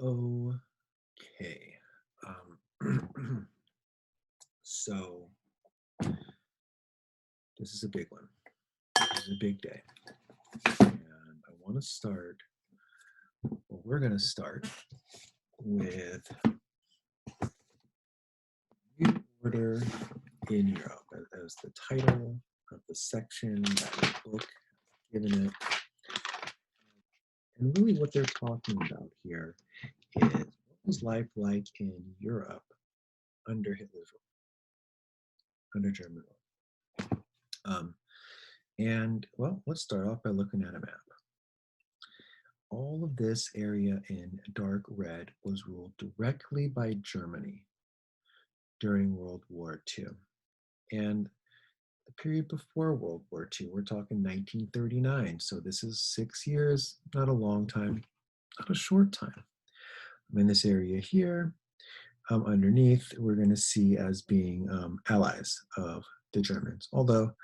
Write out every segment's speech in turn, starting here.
Okay. So this is a big one. This is a big day. And I want to start, well, we're going to start with New Order in Europe as the title of the section that the book has given it. And really what they're talking about here is what was life like in Europe under Hitler's rule, under German rule. And well, let's start off by looking at a map. All of this area in dark red was ruled directly by Germany during World War II. And the period before World War II, we're talking 1939. So this is 6 years, not a long time, not a short time. I'm in this area here. Underneath, we're going to see as being allies of the Germans. Although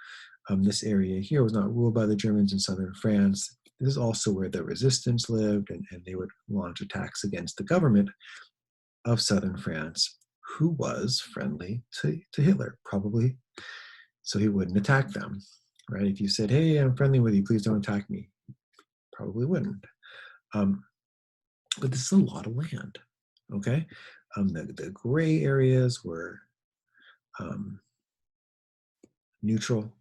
this area here was not ruled by the Germans in southern France. This is also where the resistance lived, and they would launch attacks against the government of southern France, who was friendly to Hitler, probably so he wouldn't attack them, right? If you said, hey, I'm friendly with you, please don't attack me, probably wouldn't. But this is a lot of land, okay? The gray areas were neutral,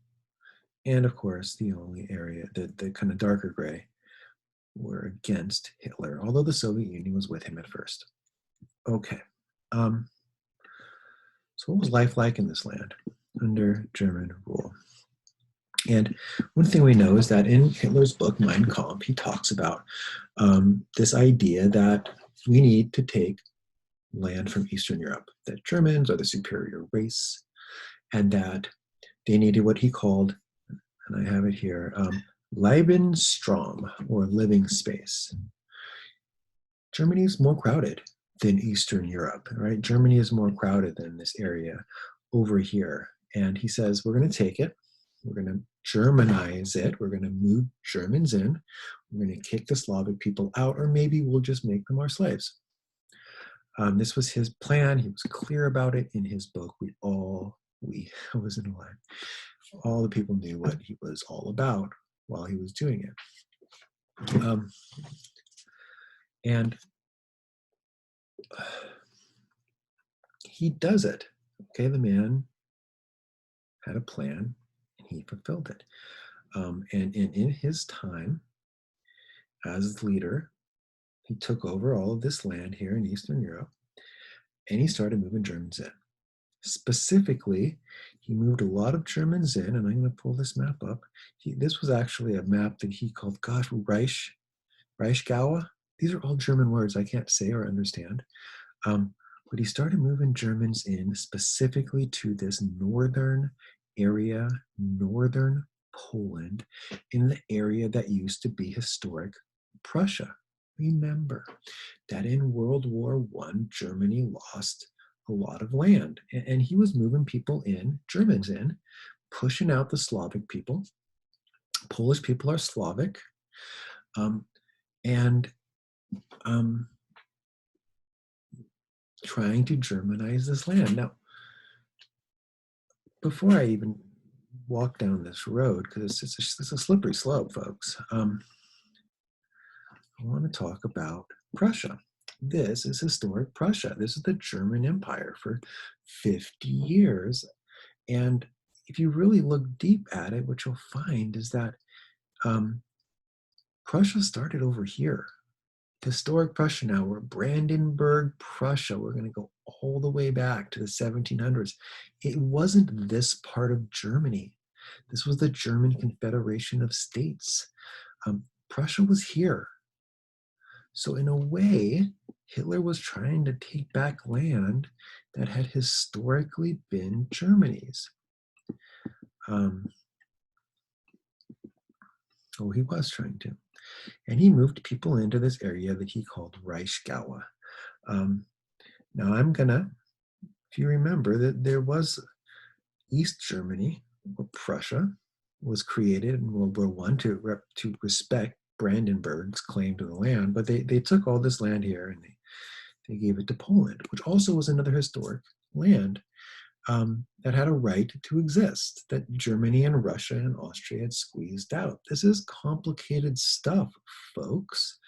and of course, the only area, the kind of darker gray, were against Hitler, although the Soviet Union was with him at first. Okay. So what was life like in this land under German rule? And one thing we know is that in Hitler's book, Mein Kampf, he talks about this idea that we need to take land from Eastern Europe, that Germans are the superior race, and that they needed what he called, and I have it here, Lebensraum, or living space. Germany is more crowded than Eastern Europe, right? Germany is more crowded than this area over here. And he says, we're going to take it. We're going to Germanize it. We're going to move Germans in. We're going to kick the Slavic people out, or maybe we'll just make them our slaves. This was his plan. He was clear about it in his book. I wasn't alive. All the people knew what he was all about while he was doing it. And he does it. Okay, the man had a plan and he fulfilled it. And in his time as leader, he took over all of this land here in Eastern Europe and he started moving Germans in. Specifically, he moved a lot of Germans in, and I'm going to pull this map up. This was actually a map that he called, Reichsgau. These are all German words I can't say or understand. But he started moving Germans in specifically to this northern area, northern Poland, in the area that used to be historic Prussia. Remember that in World War I, Germany lost a lot of land, and he was moving people in, Germans in, pushing out the Slavic people. Polish people are Slavic, and trying to Germanize this land. Now, before I even walk down this road, because it's a slippery slope, folks, I want to talk about Prussia. This is historic Prussia. This is the German Empire for 50 years. And if you really look deep at it, what you'll find is that Prussia started over here. Historic Prussia now, we're Brandenburg, Prussia. We're going to go all the way back to the 1700s. It wasn't this part of Germany. This was the German Confederation of States. Prussia was here. So in a way, Hitler was trying to take back land that had historically been Germany's. He was trying to. And he moved people into this area that he called Reichsgau. Now I'm gonna, if you remember, that there was East Germany, or Prussia, was created in World War I to respect Brandenburg's claim to the land, but they took all this land here and they they gave it to Poland, which also was another historic land that had a right to exist, that Germany and Russia and Austria had squeezed out. This is complicated stuff, folks.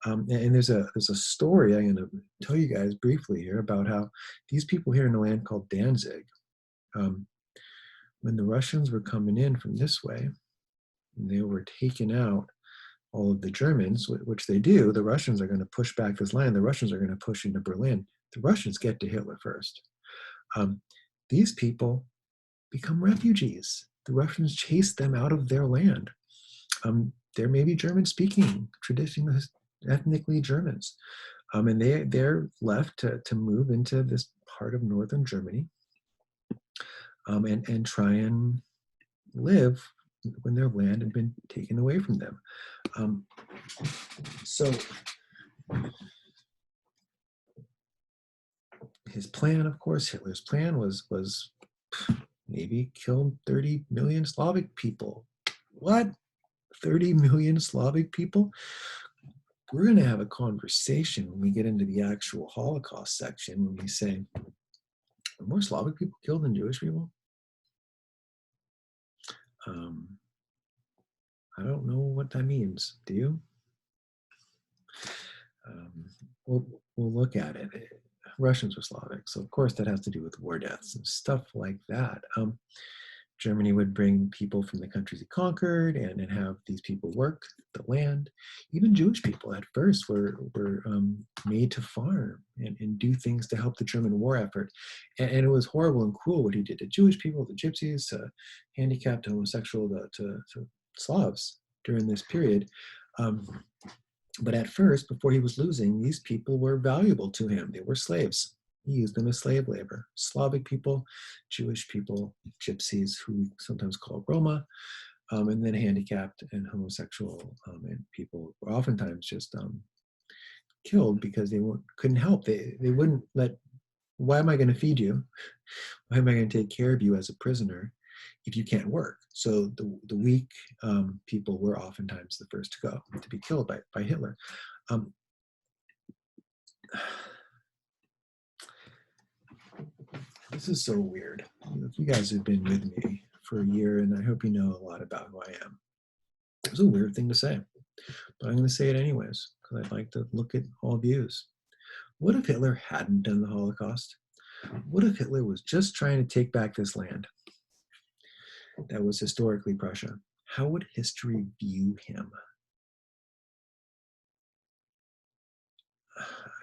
And there's a story I'm going to tell you guys briefly here about how these people here in a land called Danzig, when the Russians were coming in from this way, and they were taking out all of the Germans, which they do, the Russians are going to push back this line. The Russians are going to push into Berlin. The Russians get to Hitler first. These people become refugees. The Russians chase them out of their land. They're maybe German-speaking, traditionally, ethnically Germans. And they're left to move into this part of northern Germany and try and live when their land had been taken away from them. So his plan, of course, Hitler's plan was maybe kill 30 million Slavic people. What? 30 million Slavic people? We're going to have a conversation when we get into the actual Holocaust section when we say, are more Slavic people killed than Jewish people? I don't know what that means. Do you? We'll look at it. Russians were Slavic, so of course that has to do with war deaths and stuff like that. Germany would bring people from the countries it conquered and have these people work the land. Even Jewish people at first were made to farm and do things to help the German war effort. And it was horrible and cruel what he did to Jewish people, to gypsies, to handicapped, to homosexual, to Slavs during this period. But at first, before he was losing, these people were valuable to him. They were slaves. He used them as slave labor. Slavic people, Jewish people, gypsies, who we sometimes call Roma, and then handicapped and homosexual and people were oftentimes just killed because they couldn't help. They wouldn't let, why am I going to feed you? Why am I going to take care of you as a prisoner if you can't work? So the weak people were oftentimes the first to go, to be killed by Hitler. This is so weird. If you guys have been with me for a year, and I hope you know a lot about who I am. It was a weird thing to say, but I'm going to say it anyways, because I'd like to look at all views. What if Hitler hadn't done the Holocaust? What if Hitler was just trying to take back this land that was historically Prussia? How would history view him?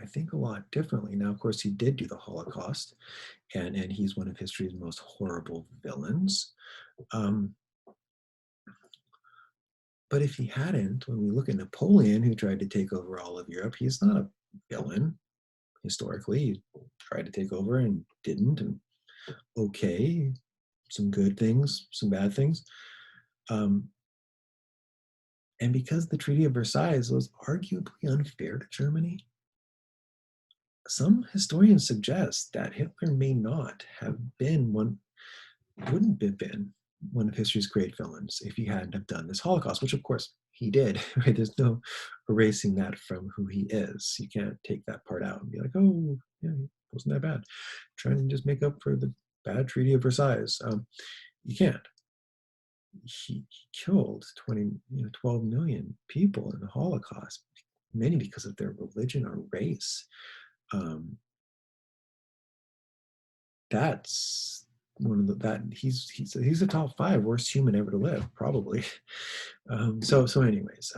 I think a lot differently. Now, of course, he did do the Holocaust, and he's one of history's most horrible villains. But if he hadn't, when we look at Napoleon, who tried to take over all of Europe, he's not a villain. Historically, he tried to take over and didn't, and okay, some good things, some bad things. And because the Treaty of Versailles was arguably unfair to Germany, some historians suggest that Hitler may not have been wouldn't have been one of history's great villains if he hadn't have done this Holocaust, which of course he did, right? There's no erasing that from who he is. You can't take that part out and be like, oh, yeah, he wasn't that bad. Trying to just make up for the bad Treaty of Versailles. You can't. He killed 12 million people in the Holocaust, many because of their religion or race. That's one of he's a top 5 worst human ever to live, probably. So anyways,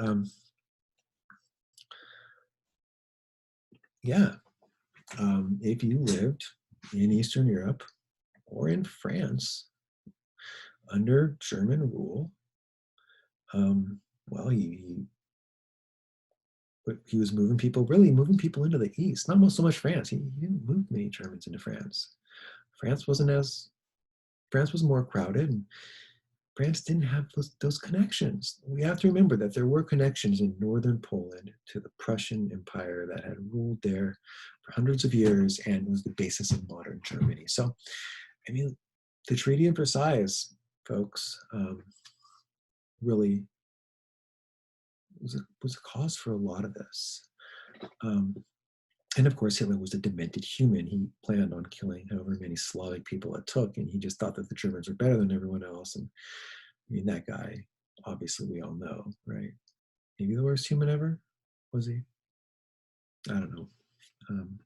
yeah. If you lived in Eastern Europe or in France under German rule, well, he was moving people into the east, not so much France. He didn't move many Germans into France. France was more crowded, and France didn't have those connections. We have to remember that there were connections in northern Poland to the Prussian Empire that had ruled there for hundreds of years and was the basis of modern Germany. So, I mean, the Treaty of Versailles, folks, really was a cause for a lot of this. And of course, Hitler was a demented human. He planned on killing however many Slavic people it took, and he just thought that the Germans were better than everyone else. And I mean, that guy, obviously, we all know, right? Maybe the worst human ever? Was he? I don't know. Um,